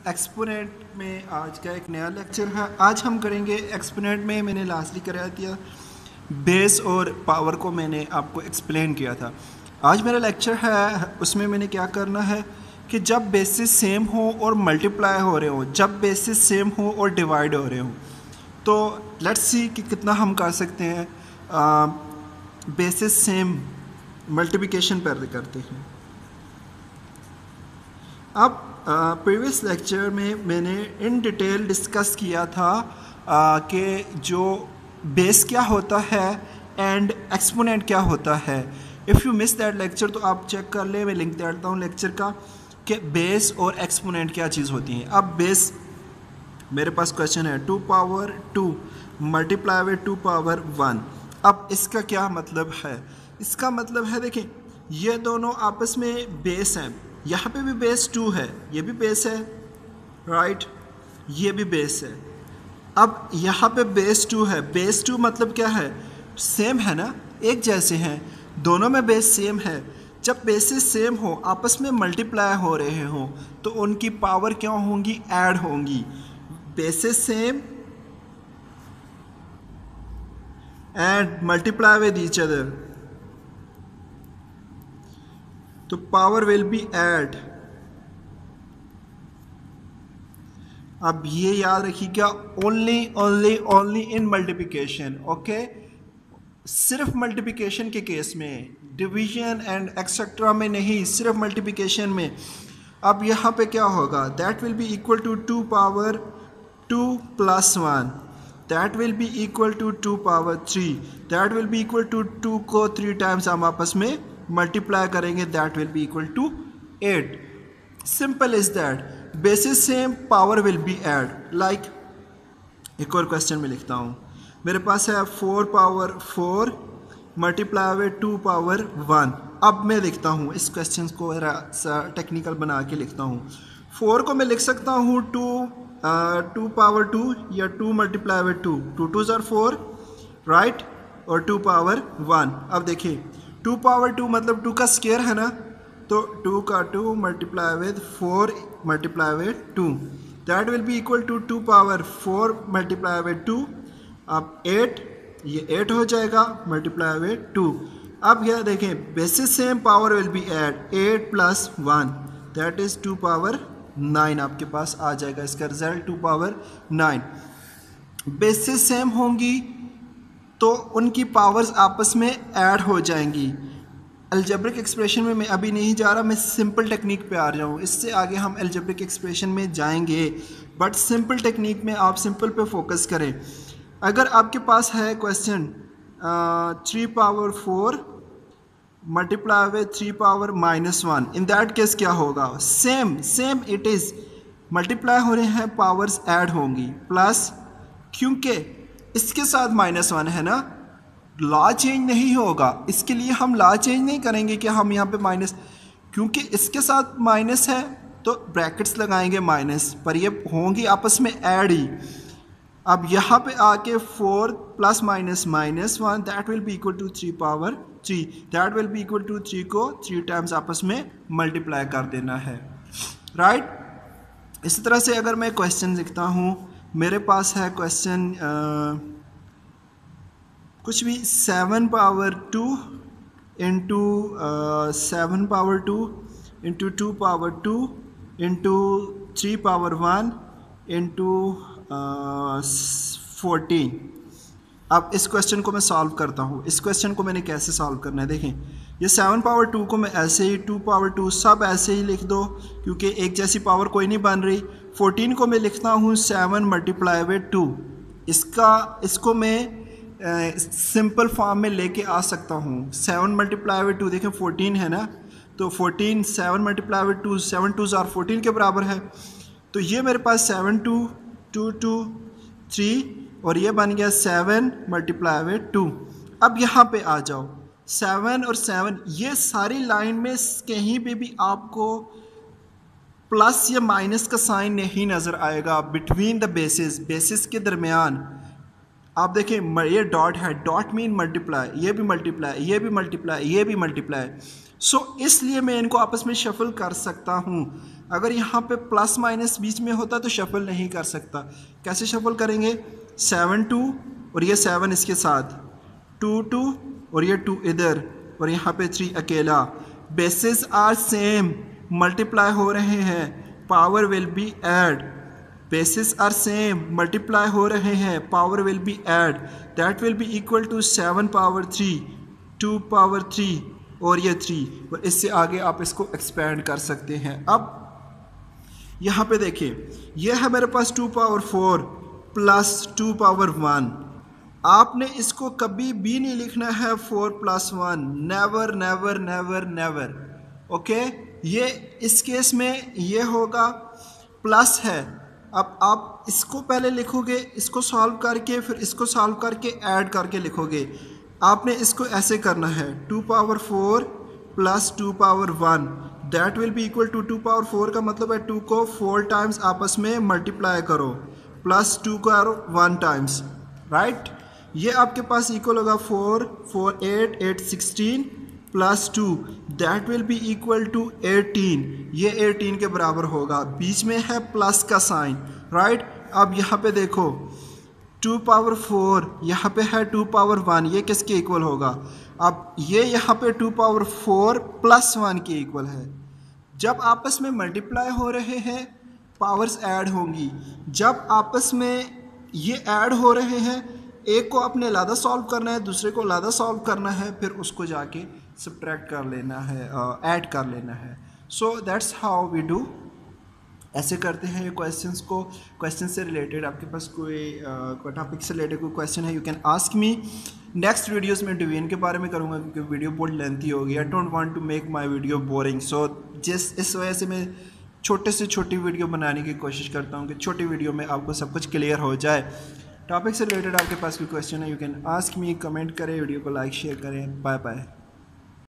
Exponent में आज का एक नया लेक्चर है। आज हम करेंगे एक्सपोनेंट में मैंने लास्टली करा दिया बेस और पावर को मैंने आपको एक्सप्लेन किया था। आज मेरा लेक्चर है उसमें मैंने क्या करना है कि जब बेसिस सेम हो और मल्टीप्लाई हो रहे हो, जब बेसिस सेम हो और डिवाइड हो रहे हो, तो लेट्स सी कि कितना हम कर सकते हैं बेसिस सेम मल्टीप्लिकेशन पर करते हैं। अब प्रीवियस लेक्चर में मैंने इन डिटेल डिस्कस किया था कि जो बेस क्या होता है एंड एक्सपोनेंट क्या होता है। If you miss that lecture तो आप चेक कर ले, मैं लिंक दे देता हूँ लेक्चर का कि बेस और एक्सपोनेंट क्या चीज़ होती है। अब बेस मेरे पास क्वेश्चन है 2 पावर 2 मल्टीप्लाई विद 2 पावर 1। अब इसका क्या मतलब है? इसका मतलब है देखें, ये दोनों आपस में बेस हैं। यहाँ पे भी बेस 2 है, ये भी बेस है, राइट, ये भी बेस है। अब यहाँ पे बेस 2 है, बेस 2 मतलब क्या है? सेम है ना, एक जैसे हैं, दोनों में बेस सेम है। जब बेसिस सेम हो, आपस में मल्टीप्लाई हो रहे हों, तो उनकी पावर क्या होंगी? ऐड होंगी। Basis same and multiply with each other, तो पावर विल बी ऐड। अब ये याद रखिएगा, only only only in multiplication, okay. सिर्फ मल्टीप्लिकेशन के केस में, डिवीजन एंड एक्सेट्रा में नहीं, सिर्फ मल्टीप्लिकेशन में। अब यहाँ पे क्या होगा? That will be equal to 2 power 2 plus 1, that will be equal to 2 power 3, that will be equal to 2 को 3 टाइम्स हम आपस में मल्टीप्लाई करेंगे, that will be equal to 8। Simple is that. Basis same, power will be add. Like एक और question में लिखता हूँ, मेरे पास है 4 पावर 4 मल्टीप्लाई विद 2 पावर 1। अब मैं लिखता हूँ इस क्वेश्चन को टेक्निकल बना के लिखता हूँ। 4 को मैं लिख सकता हूँ 2 पावर 2 या 2 मल्टीप्लाई विद 2, 2 2 आर 4, राइट, और 2 पावर 1। अब देखिए 2 पावर 2 मतलब 2 का स्क्वायर है ना, तो 2 का 2 multiply with 4 multiply with 2, that will be equal to 2 power 4 multiply with 2। अब 8, ये 8 हो जाएगा मल्टीप्लाई विद 2। अब यह देखें, basis same, power will be add, 8 plus 1 that is 2 power 9 आपके पास आ जाएगा इसका रिजल्ट, 2 पावर 9। बेसिस सेम होंगी तो उनकी पावर्स आपस में ऐड हो जाएंगी। अलजेब्रिक एक्सप्रेशन में मैं अभी नहीं जा रहा, मैं सिंपल टेक्निक पे आ रहा हूँ। इससे आगे हम अलजेब्रिक एक्सप्रेशन में जाएंगे, बट सिंपल टेक्निक में आप सिंपल पे फोकस करें। अगर आपके पास है question 3 power 4 multiply with 3 power -1, in that case क्या होगा? Same same it is, multiply हो रहे हैं, पावर्स ऐड होंगी, प्लस, क्योंकि इसके साथ -1 है ना, लॉ चेंज नहीं होगा। इसके लिए हम लॉ चेंज नहीं करेंगे कि हम यहाँ पे माइनस, क्योंकि इसके साथ माइनस है तो ब्रैकेट्स लगाएंगे माइनस, पर ये होंगी आपस में ऐड ही। अब यहाँ पे आके 4 plus minus -1 that will be equal to 3 power 3, that will be equal to 3 को 3 टाइम्स आपस में मल्टीप्लाई कर देना है, राइट। इसी तरह से अगर मैं क्वेश्चन लिखता हूँ, मेरे पास है क्वेश्चन कुछ भी 7 power 2 into 7 power 2 into 2 power 2 into 3 power 1 into 14। अब इस क्वेश्चन को मैं सॉल्व करता हूँ। इस क्वेश्चन को मैंने कैसे सॉल्व करना है देखें, ये 7 पावर 2 को मैं ऐसे ही, 2 पावर 2 सब ऐसे ही लिख दो, क्योंकि एक जैसी पावर कोई नहीं बन रही। 14 को मैं लिखता हूँ 7 मल्टीप्लाई विद 2। इसको मैं सिंपल फॉर्म में लेके आ सकता हूँ। 7 मल्टीप्लाई विद 2, देखें 14 है ना, तो 14 7 मल्टीप्लाई विद 2, 7 2 आर 14 के बराबर है। तो ये मेरे पास 7 2 2 2 3 और ये बन गया 7 मल्टीप्लाई विद 2। अब यहाँ पे आ जाओ, 7 और 7, ये सारी लाइन में कहीं पे भी आपको प्लस या माइनस का साइन नहीं नज़र आएगा बिटवीन द बेसिस, बेसिस के दरमियान। आप देखें ये डॉट है, डॉट मीन मल्टीप्लाई, ये भी मल्टीप्लाई, ये भी मल्टीप्लाई, ये भी मल्टीप्लाई। सो इसलिए मैं इनको आपस में शफल कर सकता हूँ। अगर यहाँ पे प्लस माइनस बीच में होता तो शफल नहीं कर सकता। कैसे शफल करेंगे? 7 2 और ये 7 इसके साथ, 2 2 और ये 2 इधर, और यहाँ पे 3 अकेला। बेसिस आर सेम, मल्टीप्लाई हो रहे हैं, power will be add. Basis are same, multiply हो रहे हैं, power will be add. That will be equal to 7 power 3, 2 power 3 और ये 3, और इससे आगे आप इसको एक्सपेंड कर सकते हैं। अब यहाँ पे देखिए, ये है मेरे पास 2 पावर 4 प्लस 2 पावर 1। आपने इसको कभी भी नहीं लिखना है 4 plus 1, never never never never. Okay, ये इस केस में ये होगा प्लस है। अब आप इसको पहले लिखोगे, इसको सॉल्व करके, फिर इसको सॉल्व करके ऐड करके लिखोगे। आपने इसको ऐसे करना है, 2 power 4 plus 2 power 1 that will be equal to 2 power 4 का मतलब है 2 को 4 टाइम्स आपस में मल्टीप्लाई करो, प्लस 2 करो 1 टाइम्स, राइट। ये आपके पास इक्वल होगा 4 4 8 8 16 plus 2 that will be equal to 18। ये 18 के बराबर होगा, बीच में है प्लस का साइन, राइट। अब यहाँ पे देखो 2 पावर 4 यहाँ पे है 2 पावर 1, ये किसके इक्वल होगा? अब ये यहाँ पे 2 पावर 4 प्लस 1 के इक्वल है। जब आपस में मल्टीप्लाई हो रहे हैं पावर्स ऐड होंगी। जब आपस में ये ऐड हो रहे हैं, एक को अपने लादा सॉल्व करना है, दूसरे को लादा सॉल्व करना है, फिर उसको जाके सब्ट्रैक्ट कर लेना है, ऐड कर लेना है। So that's how we do. ऐसे करते हैं ये क्वेश्चंस को। क्वेश्चन से रिलेटेड आपके पास कोई टॉपिक से रिलेटेड कोई क्वेश्चन है, you can ask me. Next videos में डिवीजन के बारे में करूँगा क्योंकि वीडियो बहुत लेंथी होगी। I don't want to make my video boring. So इस वजह से मैं छोटे से छोटी वीडियो बनाने की कोशिश करता हूँ कि छोटी वीडियो में आपको सब कुछ क्लियर हो जाए। टॉपिक से रिलेटेड आपके पास कोई क्वेश्चन है, you can ask me, comment करें, वीडियो को लाइक शेयर करें। Bye bye.